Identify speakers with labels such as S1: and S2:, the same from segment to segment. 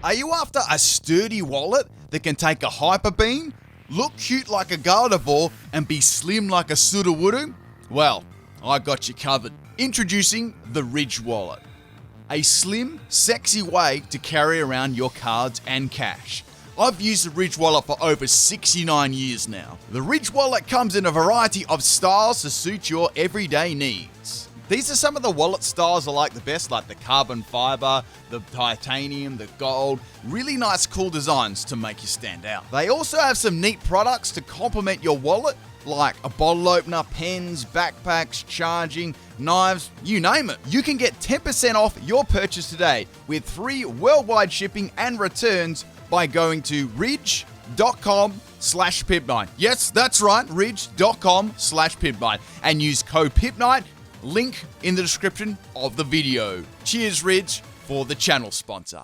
S1: Are you after a sturdy wallet that can take a hyper beam, look cute like a Gardevoir, and be slim like a Sudowoodo? Well, I got you covered. Introducing the Ridge Wallet. A slim, sexy way to carry around your cards and cash. I've used the Ridge Wallet for over 69 years now. The Ridge Wallet comes in a variety of styles to suit your everyday needs. These are some of the wallet styles I like the best, like the carbon fiber, the titanium, the gold. Really nice, cool designs to make you stand out. They also have some neat products to complement your wallet, like a bottle opener, pens, backpacks, charging, knives, you name it. You can get 10% off your purchase today with free worldwide shipping and returns by going to ridge.com/PIMPNITE. Yes, that's right, ridge.com/PIMPNITE, and use code PIMPNITE, link in the description of the video. Cheers, Ridge, for the channel sponsor.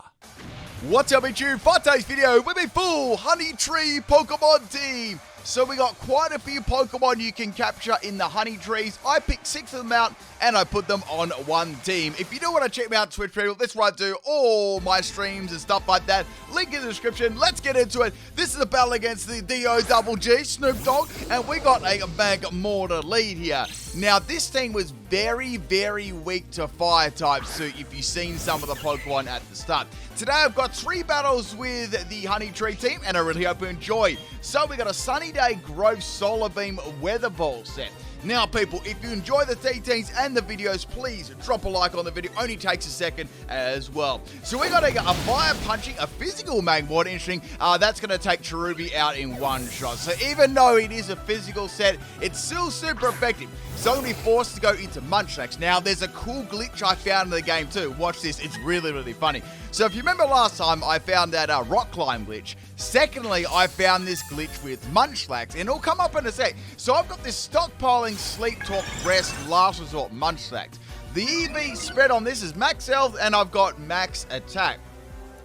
S1: What's up, YouTube? For today's video, we're a full Honey Tree Pokemon team. So we got quite a few Pokemon you can capture in the Honey Trees. I picked 6 of them out and I put them on one team. If you do want to check me out on Twitch, people, that's where I do all my streams and stuff like that. Link in the description. Let's get into it. This is a battle against the D-O-double-G, Snoop Dogg, and we got a Magmortar lead here. Now, this team was very, very weak to fire types, so if you've seen some of the Pokemon at the start. Today, I've got 3 battles with the Honey Tree team, and I really hope you enjoy. So, we got a Sunny Day Grove Solar Beam Weather Ball set. Now, people, if you enjoy the TTs and the videos, please drop a like on the video. Only takes a second as well. So we got a fire punching, a physical Magmortar. Interesting. That's going to take Cherubi out in one shot. So even though it is a physical set, it's still super effective. So I'm going to be forced to go into Munchlax. Now, there's a cool glitch I found in the game too. Watch this. It's really, really funny. So if you remember last time, I found that rock climb glitch. Secondly, I found this glitch with Munchlax, and it'll come up in a sec. So I've got this stockpiling Sleep Talk Rest Last Resort Munchlax. The EV spread on this is max health, and I've got max attack.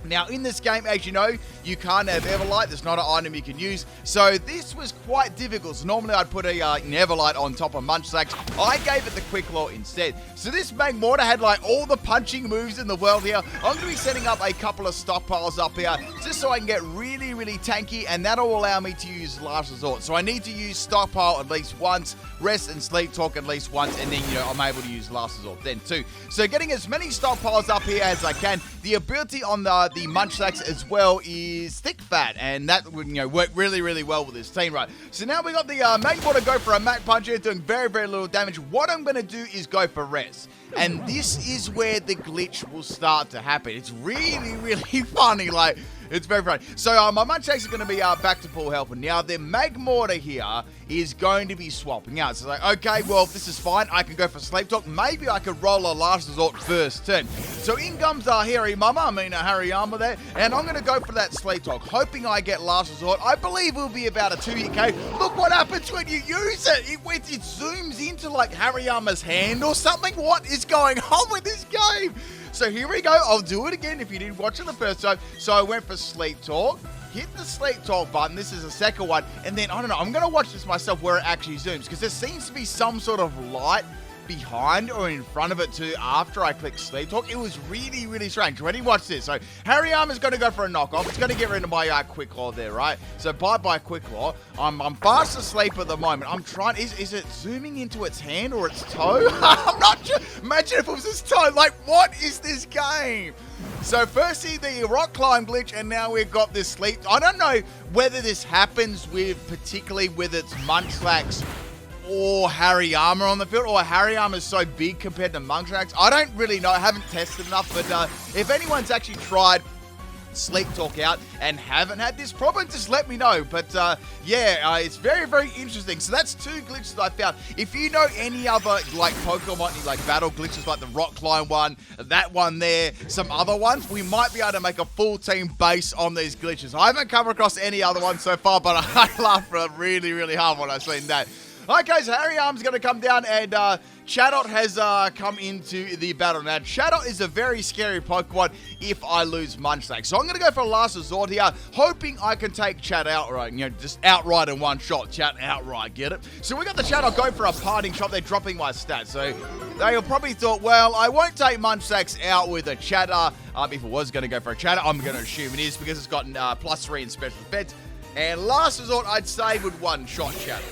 S1: Now, in this game, as you know, you can't have Everlight. There's not an item you can use. So this was quite difficult. So normally I'd put an Everlight on top of Munchlax. I gave it the Quick Claw instead. So this Magmortar had like all the punching moves in the world here. I'm going to be setting up a couple of stockpiles up here just so I can get really, really tanky, and that'll allow me to use Last Resort. So I need to use stockpile at least once, rest and sleep talk at least once, and then, you know, I'm able to use Last Resort then too. So getting as many stockpiles up here as I can. The ability on the Munchlax as well is Thick Fat, and that would, you know, work really, really well with this team, right? So now we got the Magmortar go for a Mac Punch here, doing very, very little damage. What I'm going to do is go for Rest, and this is where the glitch will start to happen. It's really, really funny, like, it's very funny. So my Munchlax is going to be back to full health. And now the Magmortar here is going to be swapping out. So like, okay, well, this is fine. I can go for Sleep Talk. Maybe I could roll a Last Resort first turn. So in comes Hariyama there. And I'm going to go for that Sleep Talk, hoping I get Last Resort. I believe it will be about a 2-hit KO. Look what happens when you use it. It zooms into like Hariyama's hand or something. What is going on with this game? So here we go. I'll do it again if you didn't watch it the first time. So I went for Sleep Talk, hit the Sleep Talk button. This is the second one. And then, I don't know, I'm going to watch this myself where it actually zooms, because there seems to be some sort of light behind or in front of it too after I click Sleep Talk. It was really, really strange. Ready? Watch this. So Hariyama's going to go for a knockoff. It's going to get rid of my Quick Claw there, right? So bye-bye Quick Claw. I'm fast asleep at the moment. I'm trying. Is it zooming into its hand or its toe? I'm not sure. Imagine if it was its toe. Like, what is this game? So firstly, the rock climb glitch, and now we've got this sleep. I don't know whether this happens with, particularly with its Munchlax or Hariyama on the field, or Hariyama is so big compared to Munchlax. I don't really know. I haven't tested enough, but if anyone's actually tried Sleep Talk out and haven't had this problem, just let me know. But yeah, it's very, very interesting. So that's 2 glitches I found. If you know any other like Pokemon like battle glitches, like the rock climb one, that one there, some other ones, we might be able to make a full team based on these glitches. I haven't come across any other ones so far, but I laughed really, really hard when I seen that. Okay, so Harry Arm's going to come down, and Chatot has come into the battle. Now, Chatot is a very scary Pokemon if I lose Munchlax. So I'm going to go for a last resort here, hoping I can take Chat outright. You know, just outright in one shot. Chat outright, get it? So we got the Chatot going for a parting shot. They're dropping my stats. So they probably thought, well, I won't take Munchlax out with a Chatter. If it was going to go for a Chatter, I'm going to assume it is because it's got +3 in special defense. And last resort, I'd say, would one-shot Chatter.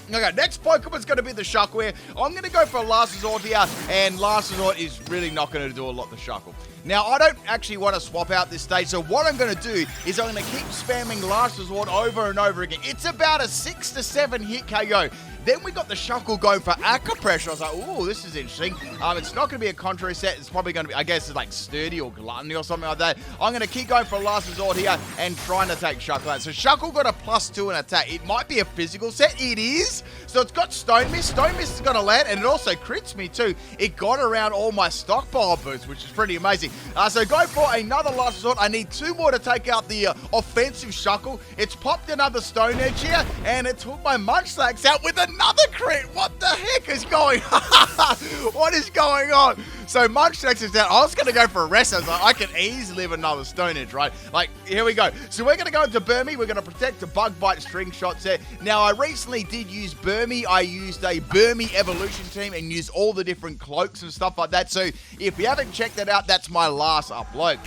S1: Okay, next Pokemon's going to be the Shuckle. I'm going to go for a last resort here, and last resort is really not going to do a lot the Shuckle. Now, I don't actually want to swap out this stage, so what I'm going to do is I'm going to keep spamming last resort over and over again. It's about a 6 to 7 hit KO. Then we got the Shuckle going for Acupressure. I was like, ooh, this is interesting. It's not going to be a contrary set. It's probably going to be, I guess, it's like Sturdy or Gluttony or something like that. I'm going to keep going for a last resort here and trying to take Shuckle out. So Shuckle got a +2 in attack. It might be a physical set. It is. So it's got Stone Mist. Stone Mist is going to land, and it also crits me too. It got around all my stockpile boosts, which is pretty amazing. So go for another last resort. I need 2 more to take out the offensive Shuckle. It's popped another Stone Edge here, and it took my Munchlax out with another crit. What the heck is going on? What is going on? So Munchlax is down. I was going to go for a rest. I was like, I can easily live another Stone Edge, right? Like, here we go. So we're going to go into Burmy. We're going to protect the Bug Bite string shot set. Now, I recently did use Burmy. I used a Burmy evolution team and used all the different cloaks and stuff like that. So if you haven't checked that out, that's my last upload.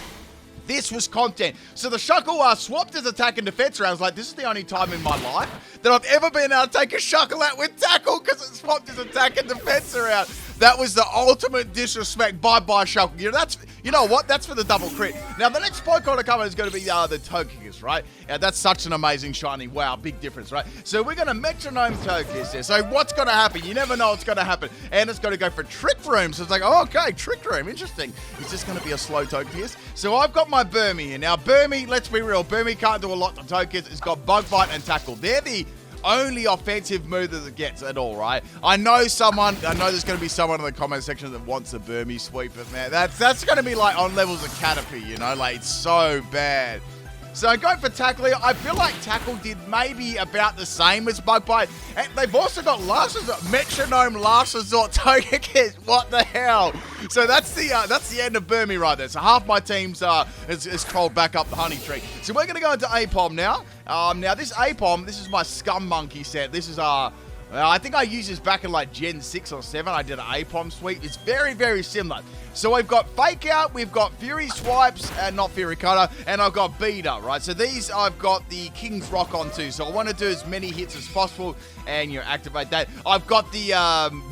S1: This was content. So the Shuckle swapped his attack and defense around. I was like, this is the only time in my life that I've ever been able to take a Shuckle out with Tackle because it swapped his attack and defense around. That was the ultimate disrespect. Bye-bye, Shuckle. You know what? That's for the double crit. Now, the next Pokemon to come is going to be the Togekiss, right? Yeah, that's such an amazing shiny. Wow, big difference, right? So we're going to Metronome Togekiss there. So what's going to happen? You never know what's going to happen. And it's going to go for Trick Room. So it's like, oh, okay, Trick Room. Interesting. Is this going to be a slow Togekiss? So I've got my Burmy here. Now, Burmy, let's be real. Burmy can't do a lot to Togekiss. It's got Bug Bite and Tackle. They're the only offensive move that it gets at all, right? I know there's going to be someone in the comment section that wants a Burmy sweep, but man, that's going to be like on levels of Caterpie, you know? Like, it's so bad. So going for Tackle here, I feel like Tackle did maybe about the same as Bug Bite. And they've also got Last Resort, Metronome Last Resort Togekiss. What the hell? So that's the end of Burmy right there. So half my team's is crawled back up the honey tree. So we're going to go into Apom now. Now this Apom, this is my Scum Monkey set. This is I think I used this back in like Gen 6 or 7. I did an Apom sweep. It's very, very similar. So we've got Fake Out, we've got Fury Swipes, and not Fury Cutter, and I've got Beater, right? So these I've got the King's Rock on too. So I want to do as many hits as possible and activate that. I've got the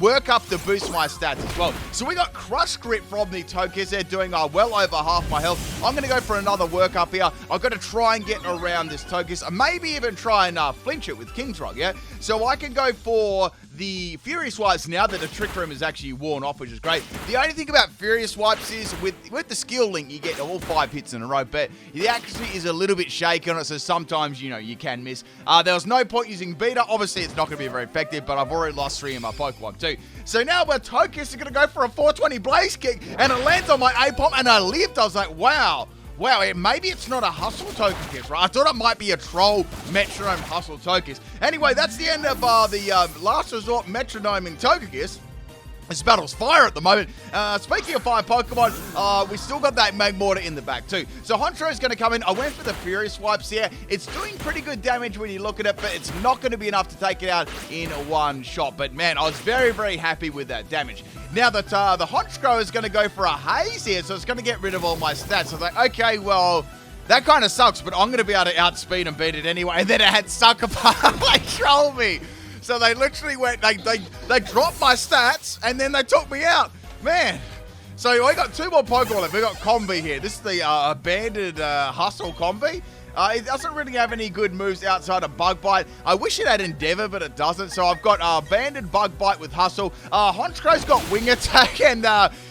S1: Work Up to boost my stats as well. So we got Crush Grip from the Togekiss. They're doing well over half my health. I'm going to go for another Work Up here. I've got to try and get around this Togekiss. Maybe even try and flinch it with King's Rock, yeah? So I can go for the Furious Swipes now that the Trick Room is actually worn off, which is great. The only thing about Furious Swipes is with the skill link, you get all 5 hits in a row, but the accuracy is a little bit shaky on it, so sometimes, you can miss. There was no point using Beater. Obviously, it's not going to be very effective, but I've already lost 3 in my Pokemon too. So now my Togekiss is going to go for a 420 Blaze Kick, and it lands on my Apom, and I lived. I was like, wow. Wow, maybe it's not a Hustle Togekiss, right? I thought it might be a Troll Metronome Hustle Togekiss. Anyway, that's the end of the Last Resort Metronoming Togekiss. This battle's fire at the moment. Speaking of fire Pokemon, we still got that Magmortar in the back too. So Honchro's going to come in. I went for the Furious Swipes here. It's doing pretty good damage when you look at it, but it's not going to be enough to take it out in one shot. But man, I was very, very happy with that damage. Now that the Honchro is going to go for a Haze here, so it's going to get rid of all my stats. I was like, okay, well, that kind of sucks, but I'm going to be able to outspeed and beat it anyway. And then it had Sucker Punch like troll me. So they literally went, they dropped my stats, and then they took me out. Man. So I got 2 more Pokemon left. We got Combi here. This is the Abandoned Hustle Combi. It doesn't really have any good moves outside of Bug Bite. I wish it had Endeavor, but it doesn't. So I've got Abandoned Bug Bite with Hustle. Honchro's got Wing Attack, and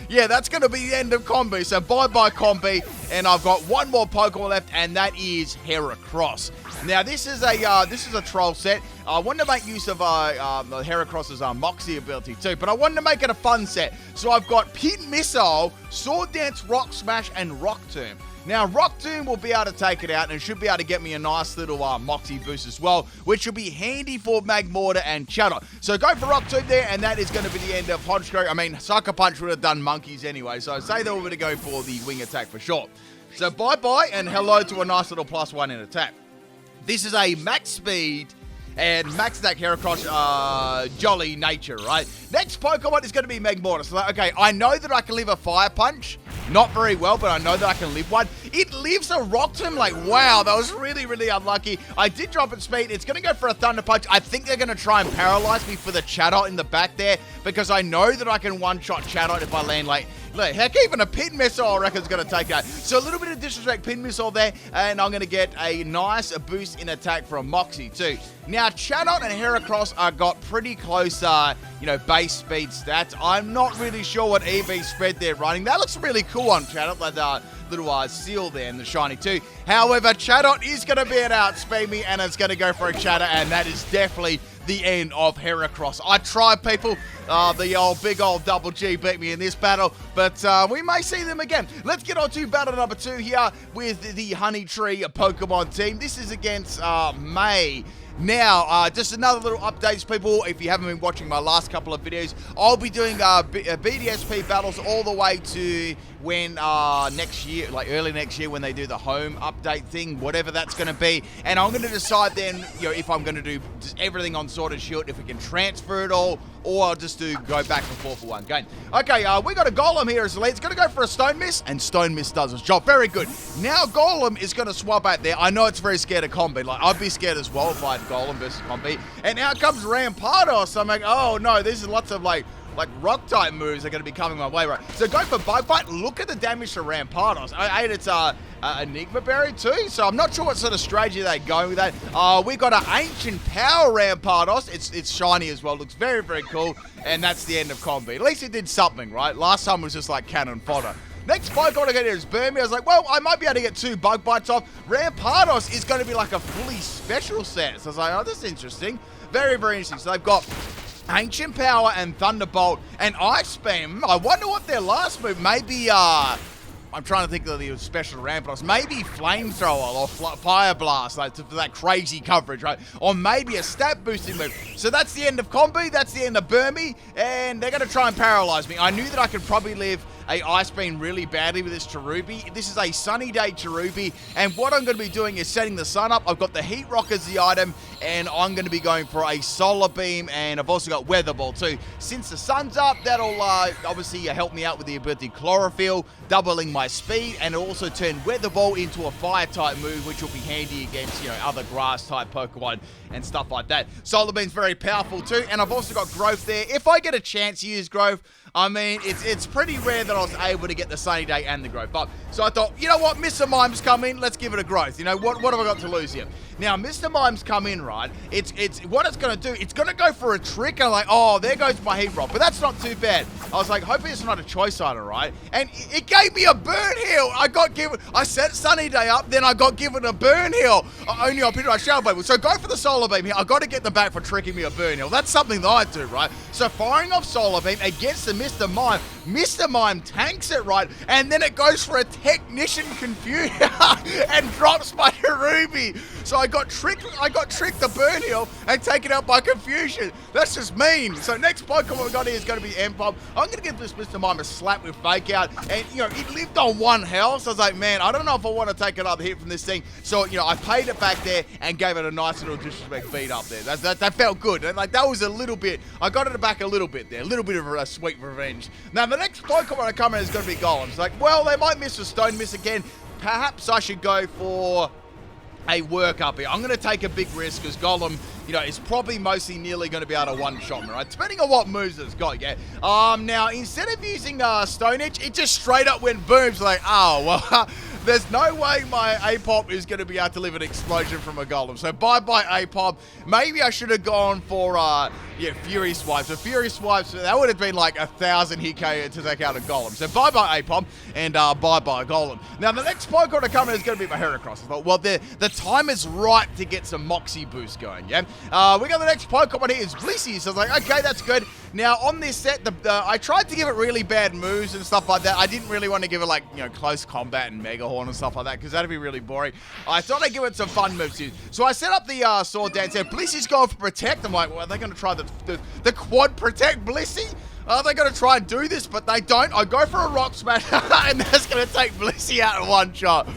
S1: yeah, that's going to be the end of Combi. So bye-bye Combi, and I've got 1 more Pokemon left, and that is Heracross. Now this is a troll set. I wanted to make use of Heracross's Moxie ability too, but I wanted to make it a fun set. So I've got Pin Missile, Sword Dance, Rock Smash, and Rock Tomb. Now, Rock Tomb will be able to take it out and should be able to get me a nice little Moxie boost as well, which will be handy for Magmortar and Chatot. So go for Rock Tomb there, and that is going to be the end of Honchkrow. I mean, Sucker Punch would have done monkeys anyway, so I'd say they were going to go for the wing attack for sure. So bye-bye, and hello to a nice little +1 in attack. This is a max speed and max attack Heracross, jolly nature, right? Next Pokemon is going to be Magmortar. So, okay, I know that I can live a Fire Punch. Not very well, but I know that I can live one. It lives a Rock Tomb. Like, wow, that was really, really unlucky. I did drop its speed. It's going to go for a Thunder Punch. I think they're going to try and paralyze me for the Chatot in the back there, because I know that I can one-shot Chatot if I land like... Look, heck, even a Pin Missile, I reckon, is going to take that. So a little bit of disrespect Pin Missile there, and I'm going to get a nice boost in attack from Moxie too. Now, Chatot and Heracross are got pretty close, base speed stats. I'm not really sure what EV spread they're running. That looks really cool on Chatot, that little seal there in the shiny too. However, Chatot is going to be able to outspeed me, and it's going to go for a Chatot, and that is definitely the end of Heracross. I tried, people. The big old Double G beat me in this battle, but we may see them again. Let's get on to battle number 2 here with the Honey Tree Pokemon team. This is against May. Now, just another little updates, people. If you haven't been watching my last couple of videos, I'll be doing BDSP battles all the way to when next year, like early next year, when they do the home update thing, whatever that's going to be. And I'm going to decide then, if I'm going to do just everything on Sword and Shield, if we can transfer it all, or I'll just go back and forth for one game. Okay, we got a Golem here as the lead. It's going to go for a Stone Mist, and Stone Mist does its job. Very good. Now Golem is going to swap out there. I know it's very scared of Combi. Like, I'd be scared as well if I had Golem versus Combi. And out comes Rampardos. I'm like, oh no, this is lots of like rock type moves are going to be coming my way, right? So go for Bug Bite. Look at the damage to Rampardos. I ate its Enigma Berry too, so I'm not sure what sort of strategy they're going with that. We got an Ancient Power Rampardos. It's shiny as well. Looks very, very cool. And that's the end of Combi. At least it did something, right? Last time was just like cannon fodder. Next Pokemon I get here is Burmy. I was like, well, I might be able to get 2 Bug Bites off. Rampardos is going to be like a fully special set. So I was like, oh, this is interesting. Very, very interesting. So they've got Ancient Power and Thunderbolt and Ice Beam. I wonder what their last move, maybe, I'm trying to think of the special Rampardos. Maybe Flamethrower or Fire Blast, like, for that crazy coverage, right? Or maybe a stat boosting move. So that's the end of Combi, that's the end of Burmy, and they're going to try and paralyze me. I knew that I could probably live a Ice Beam really badly with this Cherubi. This is a Sunny Day Cherubi, and what I'm going to be doing is setting the sun up. I've got the Heat Rock as the item, and I'm going to be going for a Solar Beam, and I've also got Weather Ball too. Since the sun's up, that'll obviously help me out with the ability Chlorophyll, doubling my speed, and also turn Weather Ball into a Fire type move, which will be handy against, other grass type Pokemon and stuff like that. Solar Beam's very powerful too, and I've also got Growth there. If I get a chance to use Growth, I mean, it's pretty rare that I was able to get the Sunny Day and the Growth. But so I thought, you know what, Mr. Mime's come in, let's give it a Growth. What have I got to lose here? Now, Mr. Mime's come in, right? It's what it's going to do, it's going to go for a trick. And I'm like, oh, there goes my Heat Rock. But that's not too bad. I was like, hoping it's not a choice item, right? And it gave me a Burn Heal. I set Sunny Day up, then I got given a Burn Heal. Only I picked up Shadow Blade. So go for the Solar Beam here. I got to get them back for tricking me a Burn Heal. That's something that I do, right? So firing off Solar Beam against the Mr. Mime. Mr. Mime tanks it, right? And then it goes for a Technician Confusion and drops my Cherubi. So I got tricked the Burn Heal and taken out by Confusion. That's just mean. So next Pokemon we got here is going to be M-Pop. I'm going to give this Mr. Mime a slap with Fake Out. And, it lived on 1 health. So I was like, man, I don't know if I want to take another hit from this thing. So, I paid it back there and gave it a nice little disrespect beat up there. That felt good. And, that was a little bit, I got it back a little bit there. A little bit of a sweet revenge. Now, the next Pokemon I come in is going to be Golem. It's like, well, they might miss a Stone Miss again. Perhaps I should go for a work up here. I'm going to take a big risk because Golem, is probably mostly nearly going to be able to one-shot me, right? Depending on what moves it's got, yeah. Now, instead of using Stone Edge, it just straight up went booms. Like, oh, well, there's no way my Apop is going to be able to live an explosion from a Golem. So bye-bye Apop. Maybe I should have gone for, Fury Swipes. So Fury Swipes, that would have been like 1,000 hit KO to take out a Golem. So bye-bye Apop and bye-bye Golem. Now, the next Pokemon to come in is going to be my Heracross. I thought, well, the time is right to get some Moxie boost going, yeah? We got the next Pokemon here is Blissey. So I was like, okay, that's good. Now, on this set, I tried to give it really bad moves and stuff like that. I didn't really want to give it, like, you know, close combat and Mega Horn and stuff like that, because that'd be really boring. I thought I'd give it some fun moves too. So I set up the Sword Dance there. Blissey's going for Protect. I'm like, well, are they going to try the Quad Protect Blissey? Are they going to try and do this? But they don't. I go for a Rock Smash, and that's going to take Blissey out in one shot.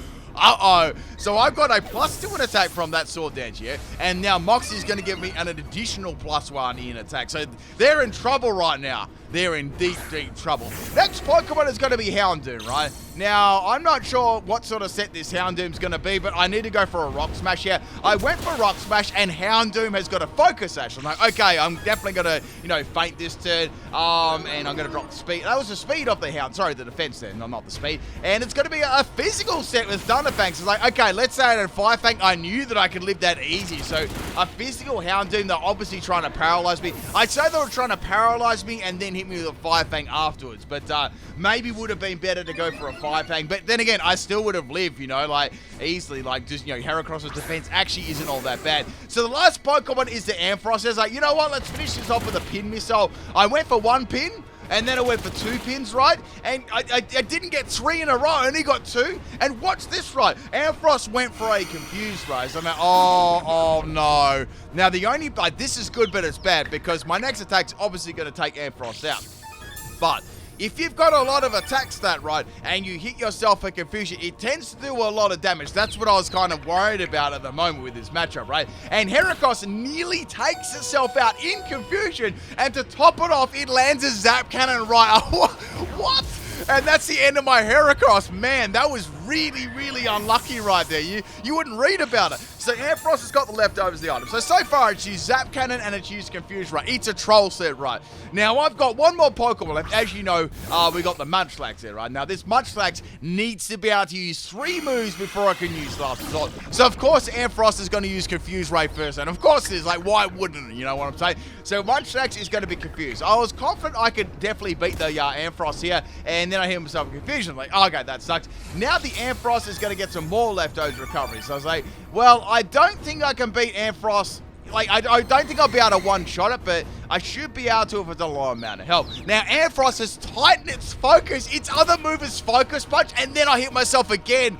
S1: Uh-oh. So I've got a +2 in attack from that Sword Dance, yeah? And now Moxie's going to give me an additional +1 in attack. So they're in trouble right now. They're in deep, deep trouble. Next Pokemon is going to be Houndoom, right? Now, I'm not sure what sort of set this Houndoom's going to be, but I need to go for a Rock Smash here. I went for Rock Smash, and Houndoom has got a Focus Sash. I'm like, okay, I'm definitely going to, you know, feint this turn, and I'm going to drop the speed. That was the speed of the Hound. Sorry, the defense then, not the speed. And it's going to be a physical set with Thunderfangs. It's like, okay, let's say I had a Fire Fang. I knew that I could live that easy. So, a physical Houndoom, they're obviously trying to paralyze me. I'd say they were trying to paralyze me and then hit me with a Fire Fang afterwards. But maybe would have been better to go for a Fire Fang. But then again, I still would have lived, you know, like, easily. Like, just, you know, Heracross's defense actually isn't all that bad. So, the last Pokemon is the Ampharos. It's like, you know what? Let's finish this off with a Pin Missile. I went for 1 pin. And then I went for 2 pins, right? And I didn't get 3 in a row. I only got 2. And watch this, right? Ampharos went for a Confused Ray. So I'm like, oh no. Now, the only... this is good, but it's bad. Because my next attack's obviously going to take Ampharos out. But... if you've got a lot of attack stat, right, and you hit yourself for Confusion, it tends to do a lot of damage. That's what I was kind of worried about at the moment with this matchup, right? And Heracross nearly takes itself out in Confusion, and to top it off, it lands a Zap Cannon right. What? And that's the end of my Heracross. Man, that was really, really unlucky right there. You wouldn't read about it. So Ampharos has got the leftovers of the item. So far, it's used Zap Cannon and it's used Confuse Ray. It's a troll set, right? Now, I've got one more Pokemon left. As you know, we got the Munchlax there, right? Now, this Munchlax needs to be able to use 3 moves before I can use Last Resort. So, of course, Ampharos is going to use Confuse Ray first. And, of course, it is. Like, why wouldn't it? You know what I'm saying? So, Munchlax is going to be confused. I was confident I could definitely beat the Ampharos here. And then I hit myself in Confusion. Like, oh, okay, that sucks. Now, the Ampharos is going to get some more leftovers recovery. So, I was like, well, I don't think I can beat Ampharos. Like, I don't think I'll be able to one-shot it, but I should be able to if it's a low amount of health. Now, Ampharos has tightened its focus. Its other move is Focus Punch, and then I hit myself again.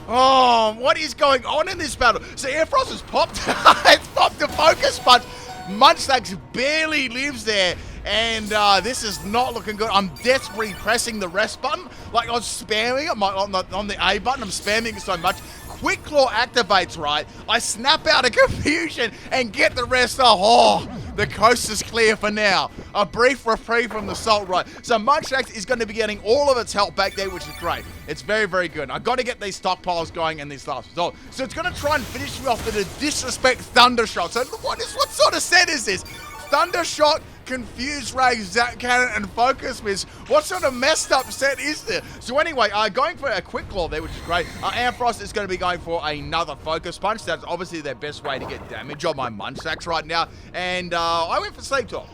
S1: Oh, what is going on in this battle? So, Ampharos has popped. It's popped a Focus Punch. Munchlax barely lives there. And this is not looking good. I'm desperately pressing the rest button. Like, I'm spamming it on the A button. I'm spamming it so much. Quick Claw activates, right? I snap out of Confusion and get the rest off. Oh, the coast is clear for now. A brief reprieve from the salt, right? So Munchlax is going to be getting all of its health back there, which is great. It's very, very good. I've got to get these stockpiles going and this last result. So it's going to try and finish me off with a Disrespect Thundershot. So what sort of set is this? Thundershot, Confuse Ray, Zap Cannon, and Focus Miss. What sort of messed up set is there? So anyway, going for a Quick Claw there, which is great. Ampharos is going to be going for another Focus Punch. That's obviously their best way to get damage on my Munchlax right now. And I went for Sleep Talk,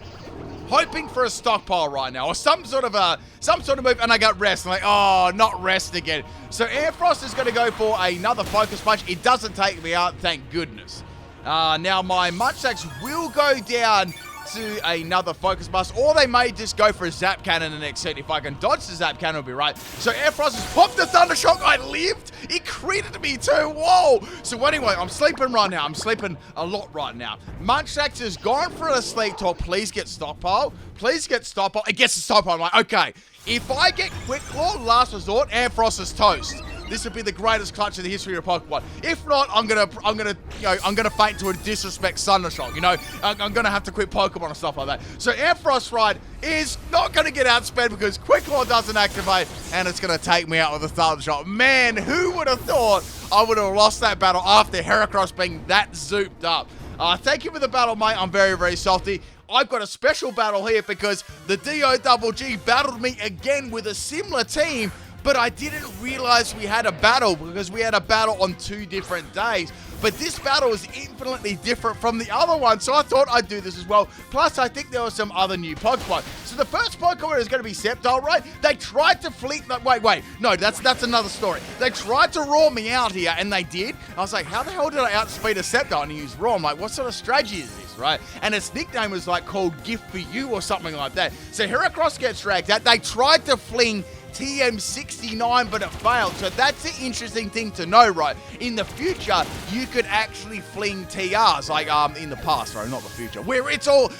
S1: hoping for a stockpile right now, or some sort of move, and I got Rest. I'm like, oh, not Rest again. So Ampharos is going to go for another Focus Punch. It doesn't take me out, thank goodness. Now my Munchlax will go down to another Focus Blast, or they may just go for a Zap Cannon in the next set. If I can dodge the Zap Cannon, it'll be right. So Ampharos has popped the Thunder Shock. I lived. It critted me too. Whoa. So anyway, I'm sleeping right now. I'm sleeping a lot right now. Munchlax has gone for a Sleep Talk. Please get stockpile. Please get stockpile. It gets the stockpile. I'm like, okay. If I get Quick Claw, Last Resort, Ampharos is toast. This would be the greatest clutch in the history of Pokemon. If not, I'm gonna faint to a Disrespect Thundershock. You know, I'm gonna have to quit Pokemon and stuff like that. So Ampharos Ride is not gonna get outsped because Quick Claw doesn't activate, and it's gonna take me out with a Thundershot. Man, who would have thought I would have lost that battle after Heracross being that zooped up? Thank you for the battle, mate. I'm very, very salty. I've got a special battle here because the DOGG battled me again with a similar team, but I didn't realize we had a battle because we had a battle on 2 different days. But this battle is infinitely different from the other one, so I thought I'd do this as well. Plus, I think there were some other new Pokemon. So the first Pokemon is going to be Sceptile, right? They tried to fleet... Wait. No, that's another story. They tried to roar me out here, and they did. I was like, how the hell did I outspeed a Sceptile and use roar? I'm like, what sort of strategy is this, right? And its nickname was like called Gift for You or something like that. So Heracross gets dragged out. They tried to fling TM69, but it failed. So that's an interesting thing to know, right? In the future, you could actually fling TRs, like in the past, right? Not the future, where it's all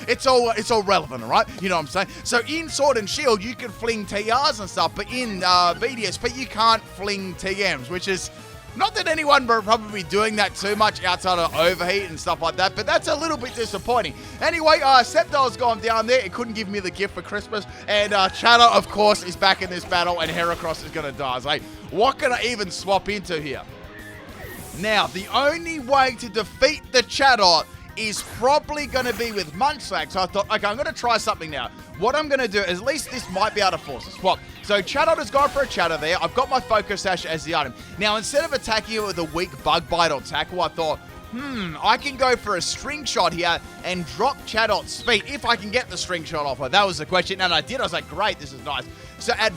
S1: relevant, all right? You know what I'm saying? So in Sword and Shield, you can fling TRs and stuff, but in VDSP, you can't fling TMs, which is not that anyone will probably be doing that too much outside of overheat and stuff like that, but that's a little bit disappointing. Anyway, Sceptile's gone down there. It couldn't give me the gift for Christmas. And Chatter, of course, is back in this battle, and Heracross is going to die. I was like, what can I even swap into here? Now, the only way to defeat the Chatot is probably going to be with Munchlax. So I thought, okay, I'm going to try something now. What I'm going to do, at least this might be able to force a swap. So Chatot has gone for a Chatter there. I've got my Focus Sash as the item. Now, instead of attacking it with a weak Bug Bite or Tackle, I thought, I can go for a String Shot here and drop Chatot's speed if I can get the String Shot off her. That was the question, and I did. I was like, great, this is nice. So at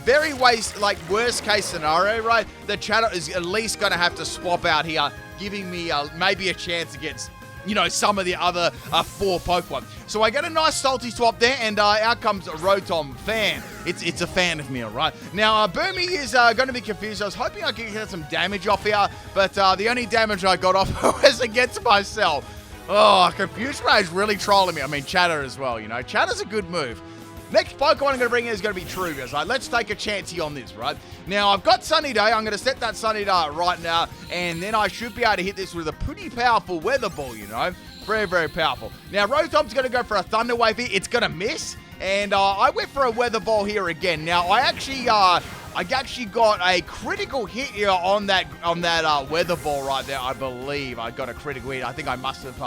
S1: worst case scenario, right, the Chatot is at least going to have to swap out here, giving me maybe a chance against, you know, some of the other 4 Pokemon. So I get a nice salty swap there, and out comes a Rotom fan. It's a fan of me, all right? Now, Boomy is going to be confused. I was hoping I could get some damage off here, but the only damage I got off was against myself. Oh, Confused Ray is really trolling me. I mean, Chatter as well, you know. Chatter's a good move. Next Pokemon I'm going to bring in is going to be Trugus. Right, let's take a chancey on this, right? Now, I've got Sunny Day. I'm going to set that Sunny Day right now, and then I should be able to hit this with a pretty powerful Weather Ball, you know? Very, very powerful. Now, Rotom's going to go for a Thunder Wave here. It's going to miss, and I went for a Weather Ball here again. Now, I actually got a critical hit here on that Weather Ball right there. I believe I got a critical hit. I think I must have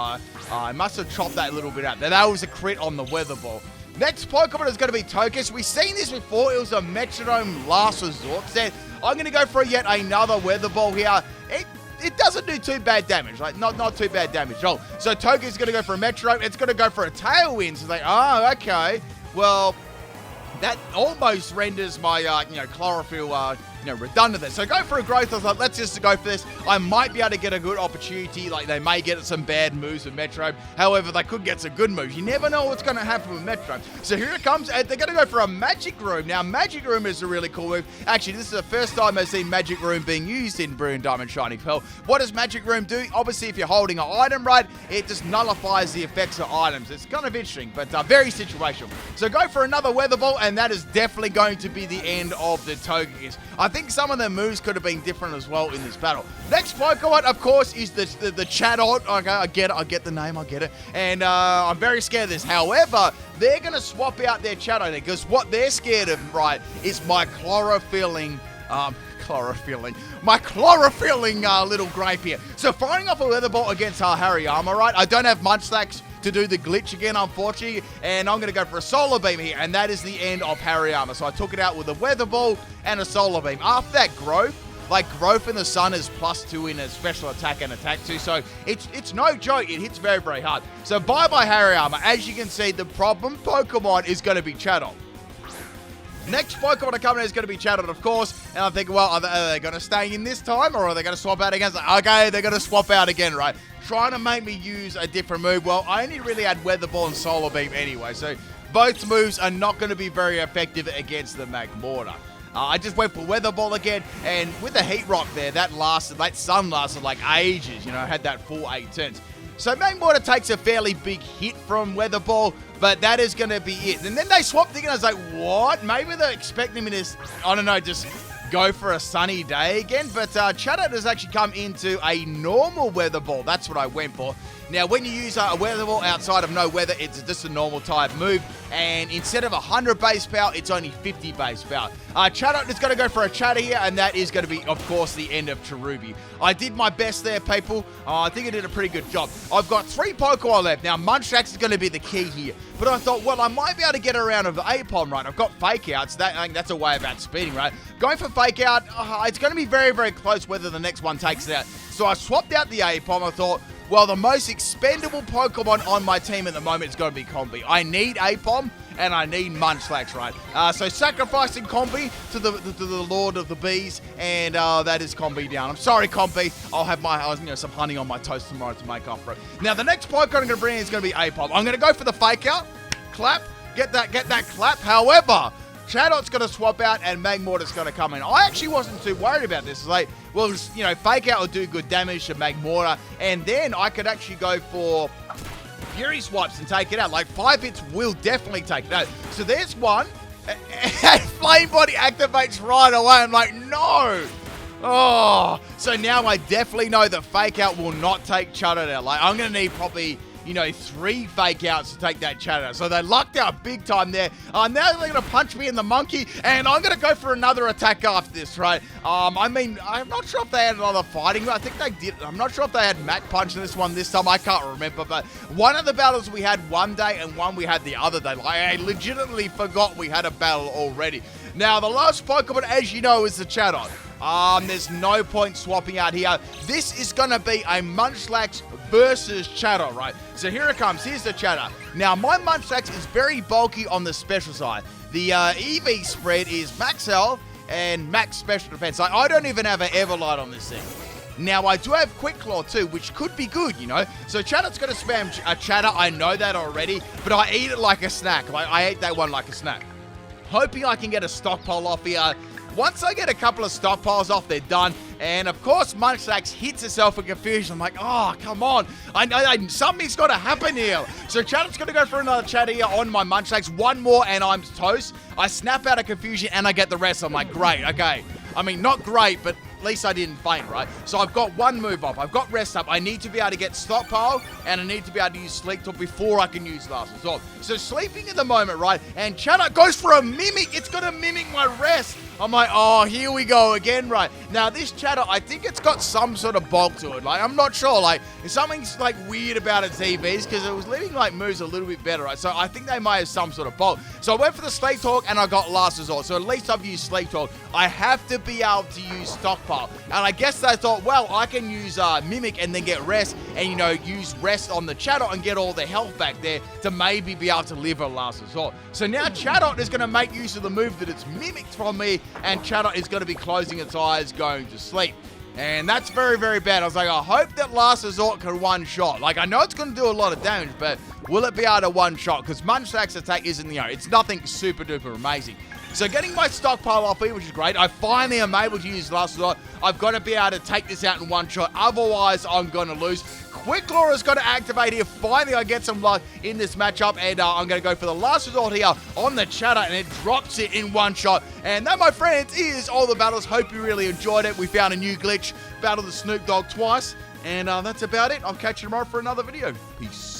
S1: chopped that a little bit out. That was a crit on the Weather Ball. Next Pokemon is going to be Tokus. We've seen this before. It was a Metronome Last Resort set. I'm going to go for yet another Weather Ball here. It doesn't do too bad damage. Like, not too bad damage at all. So Tokus is going to go for a Metronome. It's going to go for a Tailwind. So like, oh, okay. Well, that almost renders my, Chlorophyll, redundant there. So go for a Growth. I was like, let's just go for this. I might be able to get a good opportunity. Like, they may get some bad moves with Metronome. However, they could get some good moves. You never know what's going to happen with Metronome. So here it comes. And they're going to go for a Magic Room. Now, Magic Room is a really cool move. Actually, this is the first time I've seen Magic Room being used in Brilliant Diamond Shining Pearl. What does Magic Room do? Obviously, if you're holding an item, right, it just nullifies the effects of items. It's kind of interesting, but very situational. So go for another Weather Ball, and that is definitely going to be the end of the Togekiss. I think some of their moves could have been different as well in this battle. Next Pokemon, of course, is the Chatot. Okay, I get the name, I get it. And I'm very scared of this. However, they're going to swap out their Chatot because what they're scared of, right, is my chlorophyllin little grape here. So firing off a Weather Ball against Hariyama, right? I don't have Munchlax to do the glitch again, unfortunately, and I'm going to go for a Solar Beam here, and that is the end of Hariyama. So I took it out with a Weather Ball and a Solar Beam. After that Growth, Growth in the Sun is +2 in a special attack and attack too, so it's no joke. It hits very, very hard. So bye-bye Hariyama. As you can see, the problem Pokemon is going to be Chatot. Next Pokemon to come in is going to be Chatot, of course. And I'm thinking, well, are they going to stay in this time, or are they going to swap out again? Okay, they're going to swap out again, right? Trying to make me use a different move. Well, I only really had Weather Ball and Solar Beam anyway, so both moves are not going to be very effective against the Magmortar. I just went for Weather Ball again, and with the Heat Rock there, that sun lasted like ages, you know, had that full 8 turns. So Magmortar takes a fairly big hit from Weather Ball, but that is going to be it. And then they swapped again. I was like, what? Maybe they're expecting me to, I don't know, just go for a Sunny Day again. But Chatot has actually come into a normal Weather Ball. That's what I went for. Now, when you use a Weather Ball outside of no weather, it's just a normal type move. And instead of 100 base power, it's only 50 base power. Chatot is going to go for a Chatter here, and that is going to be, of course, the end of Cherubi. I did my best there, people. I think I did a pretty good job. I've got 3 Pokemon left. Now, Munchlax is going to be the key here. but I thought, well, I might be able to get around of the A-Palm, right? I've got Fake Out, so I think that's a way of outspeeding, right? Going for Fake Out, it's going to be very, very close whether the next one takes it out. So I swapped out the A-Palm. I thought, well, the most expendable Pokemon on my team at the moment is going to be Combi. I need A-Palm, and I need Munchlax, right? So sacrificing Combi to the Lord of the Bees, and that is Combi down. I'm sorry, Combi. I'll have some honey on my toast tomorrow to make up for it. Now, the next Pokemon I'm going to bring in is going to be A-Palm. I'm going to go for the Fake Out, clap, get that clap. However, Chatot going to swap out and Magmortar's going to come in. I actually wasn't too worried about this. Like, well, Fake Out will do good damage to Magmortar, and then I could actually go for Fury Swipes and take it out. Like, 5 hits will definitely take it out. So there's one, and Flame Body activates right away. I'm like, no! Oh, so now I definitely know that Fake Out will not take Chatot out. Like, I'm going to need probably 3 Fake Outs to take that Chatot out. So they lucked out big time there. Now they're going to punch me in the monkey, and I'm going to go for another attack after this, right? I mean, I'm not sure if they had another fighting. I think they did. I'm not sure if they had Mac Punch in this one this time. I can't remember, but one of the battles we had one day and one we had the other day. Like, I legitimately forgot we had a battle already. Now, the last Pokemon, as you know, is the Chatot. There's no point swapping out here. This is going to be a Munchlax versus Chatot, right? So here it comes. Here's the Chatot. Now, my Munchlax is very bulky on the special side. The EV spread is max health and max special defense. Like, I don't even have an Everlight on this thing. Now, I do have Quick Claw too, which could be good, So Chatot's going to spam a Chatot. I know that already, but I eat it like a snack. Like, I ate that one like a snack. Hoping I can get a stockpile off here. Once I get a couple of stockpiles off, they're done. And, of course, Munchlax hits itself in confusion. I'm like, oh, come on. I know something's got to happen here. So Chatot's going to go for another Chatot here on my Munchlax. One more, and I'm toast. I snap out of confusion, and I get the rest. I'm like, great, okay. I mean, not great, but at least I didn't faint, right? So I've got one move off. I've got rest up. I need to be able to get stockpile, and I need to be able to use Sleep Talk before I can use Last Resort. So sleeping at the moment, right? And Chatot goes for a Mimic. It's going to mimic my rest. I'm like, oh, here we go again, right? Now, this Chatot, I think it's got some sort of bulk to it. Like, I'm not sure. Like, something's, like, weird about its EVs because it was leaving, like, moves a little bit better, right? So I think they might have some sort of bulk. So I went for the Sleep Talk, and I got Last Resort. So at least I've used Sleep Talk. I have to be able to use Stockpile. And I guess they thought, well, I can use Mimic and then get Rest and, use Rest on the Chatot and get all the health back there to maybe be able to live a Last Resort. So now Chatot is going to make use of the move that it's mimicked from me, and Chatot is going to be closing its eyes, going to sleep. And that's very, very bad. I was like, I hope that Last Resort can one-shot. Like, I know it's going to do a lot of damage, but will it be able to one-shot? Because Munchlax attack isn't, it's nothing super-duper amazing. So getting my stockpile off here, which is great. I finally am able to use Last Resort. I've got to be able to take this out in one shot. Otherwise, I'm going to lose. Quick Claw is going to activate here. Finally, I get some luck in this matchup. And I'm going to go for the Last Resort here on the Chatot. And it drops it in one shot. And that, my friends, is all the battles. Hope you really enjoyed it. We found a new glitch. Battled the Snoop Dogg twice. And that's about it. I'll catch you tomorrow for another video. Peace.